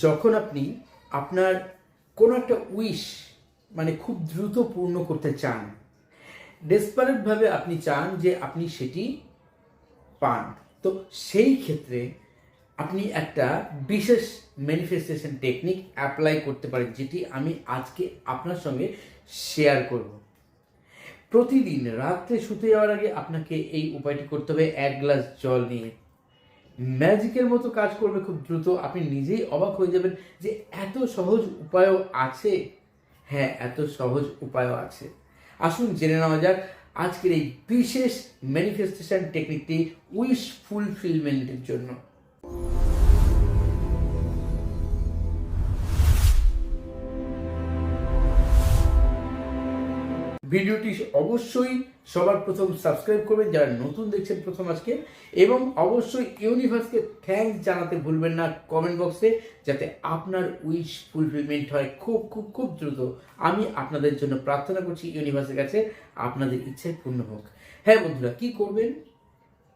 যখন আপনি আপনার কোনো একটা উইশ মানে খুব দ্রুত পূর্ণ করতে চান, ডেসপারেটভাবে আপনি চান যে আপনি সেটি পান, তো সেই ক্ষেত্রে আপনি একটা বিশেষ ম্যানিফেস্টেশন টেকনিক অ্যাপ্লাই করতে পারেন, যেটি আমি আজকে আপনার সঙ্গে শেয়ার করব। প্রতিদিন রাত্রে শুতে যাওয়ার আগে আপনাকে এই উপায়টি করতে হবে। 1 গ্লাস জল নিয়ে ম্যাজিকের মতো কাজ করবে খুব দ্রুত। আপনি নিজেই অবাক হয়ে যাবেন যে এত সহজ উপায়ও আছে। হ্যাঁ, এত সহজ উপায়ও আছে। আসুন জেনে নেওয়া যাক আজকের এই বিশেষ ম্যানিফেস্টেশন টেকনিকটি উইশ ফুলফিলমেন্টের জন্য। ভিডিওটি অবশ্যই সবার প্রথম সাবস্ক্রাইব করবেন যারা নতুন দেখছেন প্রথম আজকে, এবং অবশ্যই ইউনিভার্সকে থ্যাঙ্কস জানাতে ভুলবেন না কমেন্ট বক্সে, যাতে আপনার উইশ ফুলফিলমেন্ট হয় খুব খুব খুব দ্রুত। আমি আপনাদের জন্য প্রার্থনা করছি ইউনিভার্সের কাছে আপনাদের ইচ্ছায় পূর্ণ হোক। হ্যাঁ বন্ধুরা, কি করবেন?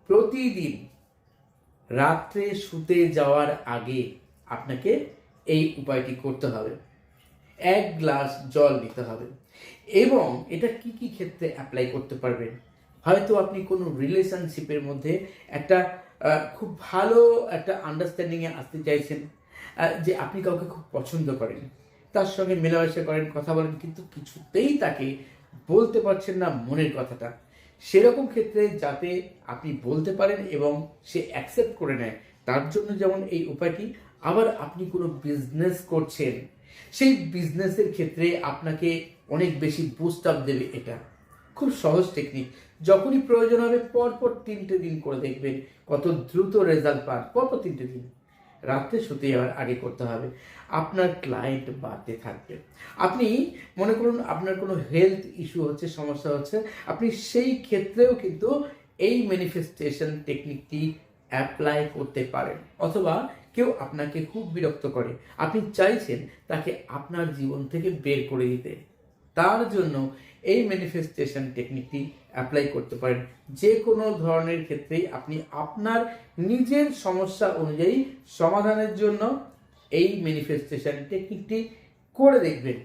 প্রতিদিন রাত্রে শুতে যাওয়ার আগে আপনাকে এই উপায়টি করতে হবে। 1 গ্লাস জল নিতে হবে, এবং এটা কি কি ক্ষেত্রে অ্যাপ্লাই করতে পারবেন? হয়তো আপনি কোনো রিলেশনশিপের মধ্যে একটা খুব ভালো একটা আন্ডারস্ট্যান্ডিংয়ে আসতে চাইছেন, যে আপনি কাউকে খুব পছন্দ করেন, তার সঙ্গে মেলামেশা করেন, কথা বলেন, কিন্তু কিছুতেই তাকে বলতে পারছেন না মনের কথাটা। সেরকম ক্ষেত্রে যাতে আপনি বলতে পারেন এবং সে অ্যাকসেপ্ট করে নেয়, তার জন্য যেমন এই উপায়টি। আবার আপনি কোনো বিজনেস করছেন, সেই বিজনেসের ক্ষেত্রে আপনাকে অনেক বেশি বুস্ট আপ দেবে। এটা খুব সহজ টেকনিক। যখনই প্রয়োজন হবে পরপর 3টে দিন করে দেখবেন কত দ্রুত রেজাল্ট পান। পরপর 3টে দিন রাত্রে শুতে যাওয়ার আগে করতে হবে। আপনার ক্লায়েন্ট বাড়তে থাকবে। আপনি মনে করুন আপনার কোনো হেলথ ইস্যু হচ্ছে, সমস্যা হচ্ছে, আপনি সেই ক্ষেত্রেও কিন্তু এই ম্যানিফেস্টেশন টেকনিকটি অ্যাপ্লাই করতে পারেন। অথবা কেউ আপনাকে খুব বিরক্ত করে, আপনি চাইছেন তাকে আপনার জীবন থেকে বের করে দিতে, তার জন্য এই ম্যানিফেস্টেশন টেকনিকটি অ্যাপ্লাই করতে পারেন। যে কোনো ধরনের ক্ষেত্রেই আপনি আপনার নিজের সমস্যা অনুযায়ী সমাধানের জন্য এই ম্যানিফেস্টেশন টেকনিকটি করে দেখবেন।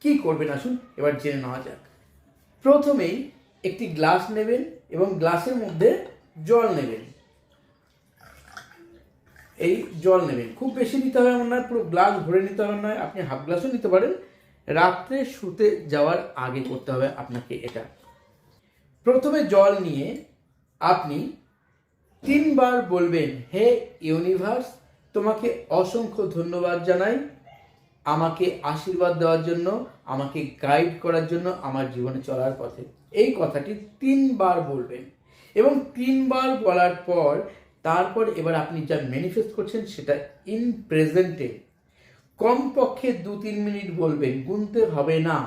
কি করবেন আসুন এবার জেনে নেওয়া যাক। প্রথমেই একটি গ্লাস নেবেন এবং গ্লাসের মধ্যে জল নেবেন। এই জল নেবেন, খুব বেশি নিতে হবে এমন নয়, পুরো গ্লাস ভরে নিতে হবে নয়, আপনি হাফ গ্লাসও নিতে পারেন। রাত্রে শুতে যাওয়ার আগে করতে হবে আপনাকে এটা। প্রথমে জল নিয়ে আপনি 3বার বলবেন, হে ইউনিভার্স, তোমাকে অসংখ্য ধন্যবাদ জানাই আমাকে আশীর্বাদ দেওয়ার জন্য, আমাকে গাইড করার জন্য আমার জীবনে চলার পথে। এই কথাটি 3বার বলবেন, এবং 3বার বলার পর তারপর এবার আপনি যা ম্যানিফেস্ট করছেন সেটা ইন প্রেজেন্টে কমপক্ষে 2-3 মিনিট বলবেন, গুনতে হবে না।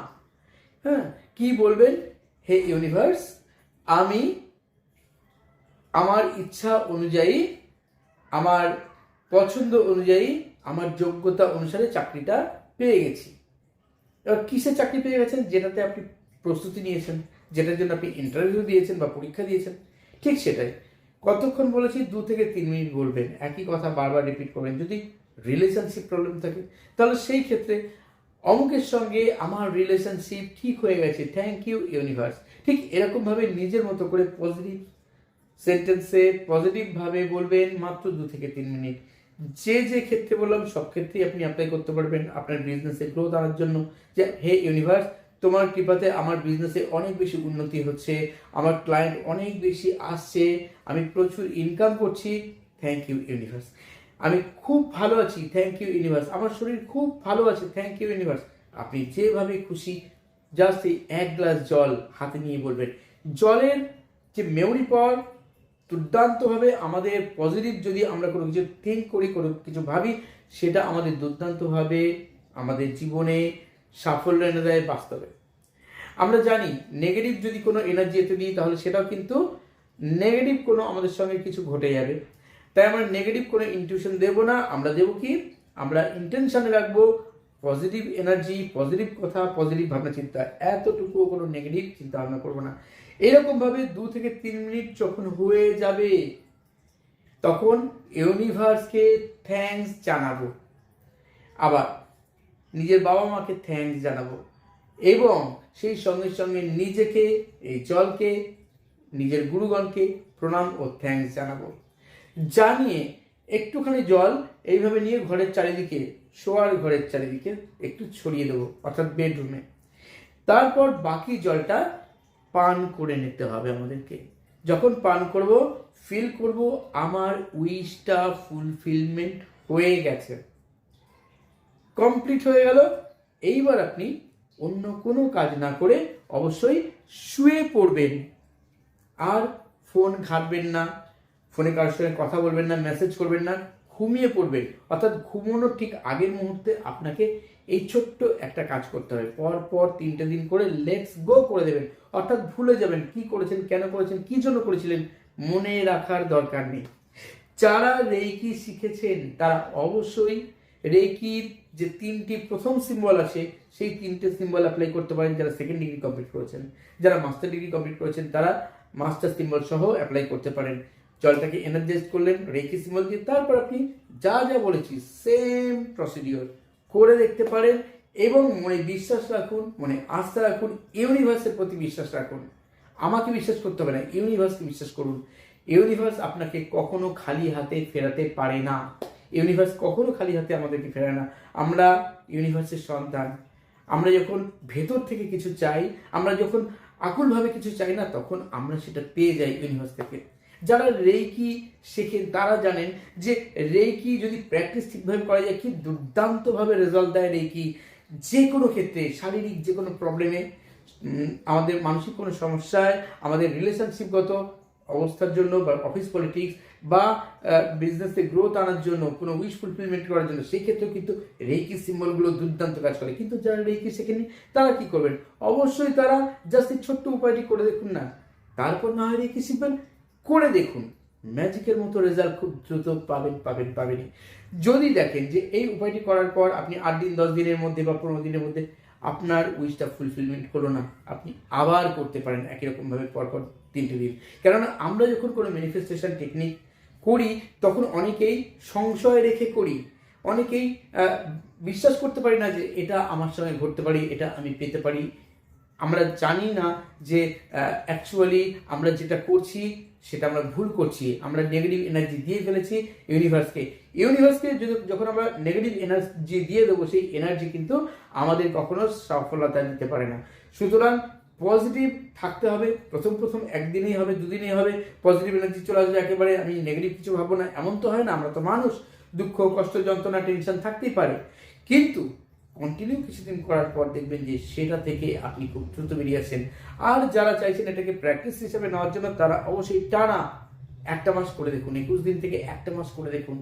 হ্যাঁ, কি বলবেন? হে ইউনিভার্স, আমি আমার ইচ্ছা অনুযায়ী, আমার পছন্দ অনুযায়ী, আমার যোগ্যতা অনুসারে চাকরিটা পেয়ে গেছি। এবার কিসের চাকরি পেয়ে গেছেন? যেটাতে আপনি প্রস্তুতি নিয়েছেন, যেটার জন্য আপনি ইন্টারভিউ দিয়েছেন বা পরীক্ষা দিয়েছেন, ঠিক সেটাই। কতক্ষণ বলেছি? 2 থেকে 3 মিনিট বলবেন। একই কথা বারবার রিপিট করবেন। যদি রিলেশনশিপ প্রবলেম থাকে তাহলে সেই ক্ষেত্রে অমুকের সঙ্গে আমার রিলেশনশিপ ঠিক হয়ে গেছে, থ্যাংক ইউ ইউনিভার্স। ঠিক এরকমভাবে নিজের মতো করে পজিটিভ সেন্টেন্সে পজিটিভভাবে বলবেন, মাত্র 2 থেকে 3 মিনিট। যে যে ক্ষেত্রে বললাম সব ক্ষেত্রেই আপনি অ্যাপ্লাই করতে পারবেন আপনার বিজনেসে গ্রোথ আনার জন্য। যে হে ইউনিভার্স, তোমার কৃপাতে আমার বিজনেসে অনেক বেশি উন্নতি হচ্ছে, আমার ক্লায়েন্ট অনেক বেশি আসছে, আমি প্রচুর ইনকাম করছি, থ্যাংক ইউ ইউনিভার্স। আমি খুব ভালো আছি, থ্যাংক ইউ ইউনিভার্স। আমার শরীর খুব ভালো আছে, থ্যাংক ইউ ইউনিভার্স। আপনি যেভাবে খুশি জাস্ট এই 1 গ্লাস জল হাতে নিয়ে বলবেন। জলের যে মেমোরি পাওয়ার দুর্দান্তভাবে, আমাদের পজিটিভ যদি আমরা কোনো কিছু থিঙ্ক করি, কোনো কিছু ভাবি, সেটা আমাদের দুর্দান্তভাবে আমাদের জীবনে সাফল্য এনে দেয় বাস্তবে। আমরা জানি নেগেটিভ যদি কোনো এনার্জি এতে দিই তাহলে সেটাও কিন্তু নেগেটিভ কোনো আমাদের সঙ্গে কিছু ঘটে যাবে। তাই আমরা নেগেটিভ কোনো ইনটিউশন দেবো না। আমরা দেবো কি? আমরা ইন্টেনশনে রাখবো পজিটিভ এনার্জি, পজিটিভ কথা, পজিটিভ ভাবনা চিন্তা। এতটুকুও কোনো নেগেটিভ চিন্তা ভাবনা করবো না। এরকমভাবে 2 থেকে 3 মিনিট যখন হয়ে যাবে তখন ইউনিভার্সকে থ্যাঙ্কস জানাবো। আবার নিজের বাবা মাকে থ্যাঙ্কস জানাবো এবং সেই সঙ্গে সঙ্গে নিজেকে, এই জলকে, নিজের গুরুগণকে প্রণাম ও থ্যাঙ্কস জানাবো। জানিয়ে একটুখানি জল এইভাবে নিয়ে ঘরের চারিদিকে, শোয়ার ঘরের চারিদিকে একটু ছড়িয়ে দেবো, অর্থাৎ বেডরুমে। তারপর বাকি জলটা পান করে নিতে হবে আমাদেরকে। যখন পান করব ফিল করব আমার উইশটা ফুলফিলমেন্ট হয়ে গেছে, কমপ্লিট হয়ে গেল। এইবার আপনি অন্য কোনো কাজ না করে অবশ্যই শুয়ে পড়বেন, আর ফোন ঘাঁটবেন না, ফোনে কারোর সঙ্গে কথা বলবেন না, মেসেজ করবেন না, ঘুমিয়ে পড়বেন। অর্থাৎ ঘুমানোর ঠিক আগের মুহূর্তে আপনাকে এই ছোট্ট একটা কাজ করতে হবে। পর 3টে দিন করে লেটস গো করে দেবেন, অর্থাৎ ভুলে যাবেন কি করেছেন, কেন করেছেন, কি জন্য করেছিলেন, মনে রাখার দরকার নেই। যারা রেইকি শিখেছেন তারা অবশ্যই রেইকির যে 3টি প্রথম সিম্বল আছে সেই 3টে সিম্বল অ্যাপ্লাই করতে পারেন। যারা সেকেন্ড ডিগ্রি কমপ্লিট করেছেন, যারা মাস্টার ডিগ্রি কমপ্লিট করেছেন তারা মাস্টার সিম্বল সহ অ্যাপ্লাই করতে পারেন। জলটাকে এনার্জাইজ করলেন রেইকি সিম্বল দিয়ে, তারপর আপনি যা যা বলেছি সেম প্রসিডিওর করে দেখতে পারেন এবং মনে বিশ্বাস রাখুন, মনে আস্থা রাখুন, ইউনিভার্সের প্রতি বিশ্বাস রাখুন। আমাকে বিশ্বাস করতে হবে না, ইউনিভার্সকে বিশ্বাস করুন। ইউনিভার্স আপনাকে কখনো খালি হাতে ফেরাতে পারে না। ইউনিভার্স কখনো খালি হাতে আমাদেরকে ফেরায় না। আমরা ইউনিভার্সের সন্তান। আমরা যখন ভেতর থেকে কিছু চাই, আমরা যখন আকুলভাবে কিছু চাই না, তখন আমরা সেটা পেয়ে যাই ইউনিভার্স থেকে। যারা রেইকি শেখেন তারা জানেন যে রেইকি যদি প্র্যাকটিস ঠিকভাবে করা যায় কি দুর্দান্তভাবে রেজাল্ট দেয় রেইকি। যে কোনো ক্ষেত্রে, শারীরিক যে কোনো প্রবলেমে, আমাদের মানসিক কোনো সমস্যায়, আমাদের রিলেশনশিপগত অবস্থার জন্য, বা অফিস পলিটিক্স, বা বিজনেসে গ্রোথ আনার জন্য, কোনো উইশ ফুলফিলমেন্ট করার জন্য, সেই ক্ষেত্রেও কিন্তু রেইকি সিম্বলগুলো দুর্দান্ত কাজ করে। কিন্তু যারা রেইকি শেখেনি তারা কি করবেন? অবশ্যই তারা জাস্ট এই ছোট্ট উপায়টি করে দেখুন না, তারপর না হয় রেইকি শিখবেন, করে দেখুন, ম্যাজিকের মতো রেজাল্ট খুব দ্রুত পাবেনই। যদি দেখেন যে এই উপায়টি করার পর আপনি 8 দিন, 10 দিনের মধ্যে বা 15 দিনের মধ্যে আপনার উইশটা ফুলফিলমেন্ট হলো না, আপনি আবার করতে পারেন একই রকমভাবে পরপর 3টে দিন। কেননা আমরা যখন কোনো ম্যানিফেস্টেশন টেকনিক করি তখন অনেকেই সংশয় রেখে করি, অনেকেই বিশ্বাস করতে পারি না যে এটা আমার সঙ্গে ঘটতে পারি, এটা আমি পেতে পারি। আমরা জানি না যে অ্যাকচুয়ালি আমরা যেটা করছি সেটা আমরা ভুল করছি, আমরা নেগেটিভ এনার্জি দিয়ে ফেলেছি ইউনিভার্সকে যখন আমরা নেগেটিভ এনার্জি দিয়ে দেবো, সেই এনার্জি কিন্তু আমাদের কখনো সফলতা দিতে পারে না। সুতরাং পজিটিভ থাকতে হবে। প্রথম একদিনেই হবে, দুদিনেই হবে পজিটিভ এনার্জি চলে আসবে, একেবারে আমি নেগেটিভ কিছু ভাববো না, এমন তো হয় না। আমরা তো মানুষ, দুঃখ, কষ্ট, যন্ত্রণা, টেনশন থাকতেই পারে, কিন্তু কন্টিনিউ কিছুদিন করার পর দেখবেন যে সেটা থেকে আপনি খুব দ্রুত বেরিয়ে আসেন। আর যারা চাইছেন এটাকে প্র্যাকটিস হিসেবে নেওয়ার জন্য তারা অবশ্যই টানা 1টা মাস করে দেখুন, 21 দিন থেকে 1টা মাস করে দেখুন,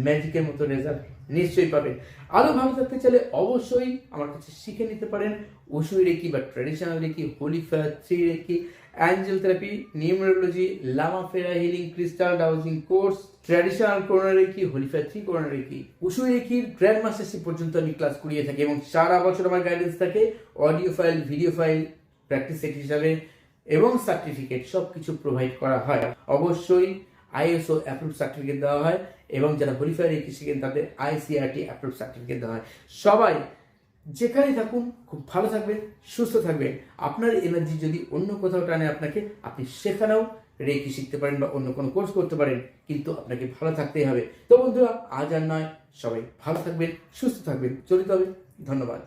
ম্যাজিকের মতো রেজাল্ট নিশ্চয়ই পাবেন। আরও ভালো থাকতে চাইলে অবশ্যই আমার কাছে শিখে নিতে পারেন উশুই রেকি বা traditional reiki, holy fire 3 reiki, angel therapy, numerology, Lama Fera healing, crystal dowsing course, traditional Karuna reiki, holy fire 3 Karuna reiki. Usui রেকির গ্র্যান্ড মাস্টারশিপ পর্যন্ত আমি ক্লাস করিয়ে থাকি এবং সারা বছর আমার গাইডেন্স থাকে, audio file, video file, practice set হিসাবে এবং সার্টিফিকেট সব কিছু প্রোভাইড করা হয়। অবশ্যই ISO অ্যাপ্রুভ সার্টিফিকেট দেওয়া হয় এবং যারা হোলি ফায়ার রেকি শিখেন তাদের ICRT অ্যাপ্রুভ সার্টিফিকেট দেওয়া হয়। সবাই যেখানেই থাকুন খুব ভালো থাকবেন, সুস্থ থাকবেন। আপনার এনার্জি যদি অন্য কোথাও টানে আপনাকে, আপনি সেখানেও রেকি শিখতে পারেন বা অন্য কোনো কোর্স করতে পারেন, কিন্তু আপনাকে ভালো থাকতেই হবে। তো বন্ধুরা, আজ আর নয়, সবাই ভালো থাকবেন, সুস্থ থাকবেন, চলিত হবে। ধন্যবাদ।